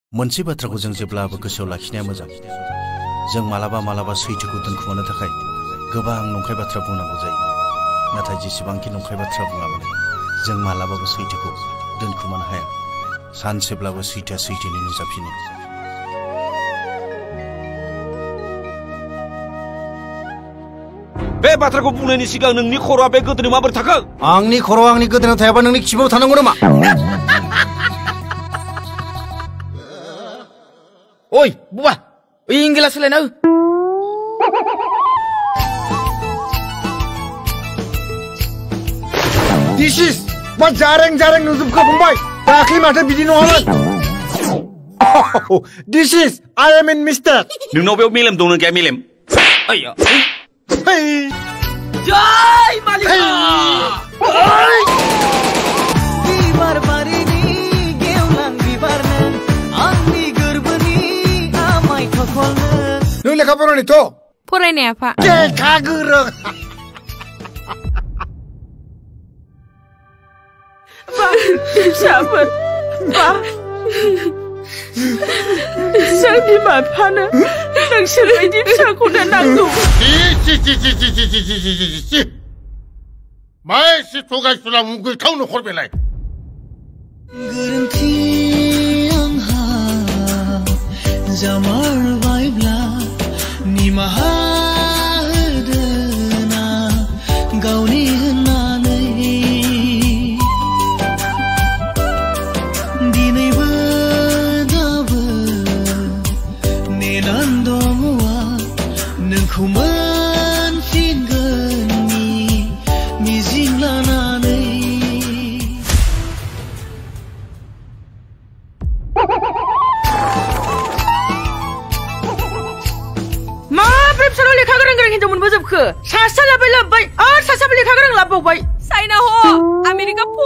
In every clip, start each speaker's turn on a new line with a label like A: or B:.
A: मोनसे बाथ्राखौ जों जेब्लाबो गोसोआव लाखिनाया मोजां। जों मालाबा सैथोखौ दोनखुमानो थाखाय गोबां नंखाय बाथ्रा बुंनांगौ जायो। नाथाय जेसेबांखि नंखाय बाथ्रा बुङा मानो जों मालाबाबो सैथोखौ दोनखुमानो हाया। सानसेब्लाबो सैथोआ सैथोनि नुजाफिनो।
B: बे बाथ्राखौ बुंनायनि सिगां नोंनि खर'आ बे गोदोनायाव माबोरै थाखो?
A: आंनि खर'आ आंनि गोदोनायाव थायाबा नोंनि खिबुआव थानांगौ नामा?
C: Oi, buah. Inggelas selain aku.
D: This is what jarang nuzub ke Mumbai. Kaki mata bidi nohaman. This is I am in Mister.
B: नोंनाव बेयाव मेलेम दं ना गैया मेलेम? आया.
D: Hey.
C: Jai Malika.
D: Hey. Nung lekha pernah itu?
E: फरायनाया Pak.
D: Kagurung.
E: Pak, siapa? Pak. Saya bimapaनो नोंसोर बायदि फिसाखौनो नांगौ.
D: मा एसे थगायसुला मुगैथाव नखर बेलाय?
F: गोरोन्थि आंहा जामारबायब्ला निमाहा होदो ना गावनि होननानै दिनैबो दाबो नेनानै दङ नोंखौ मोनफिनगोननि मिजिं लानानै
E: माब्रै फिसालाव लेखा गोरों हिनजाव मोनबोजोबखो? सासेया लाबोबाय आरो सासेयाबो लेखा गोरों लाबोबावबाय। चाइना ह आमेरिका फ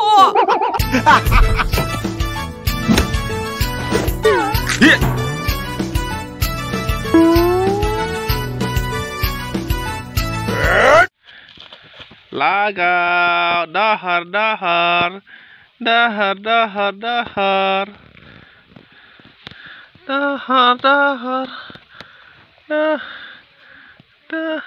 G: Laga dahar dahar dahar dahar dahar dahar dahar dah dah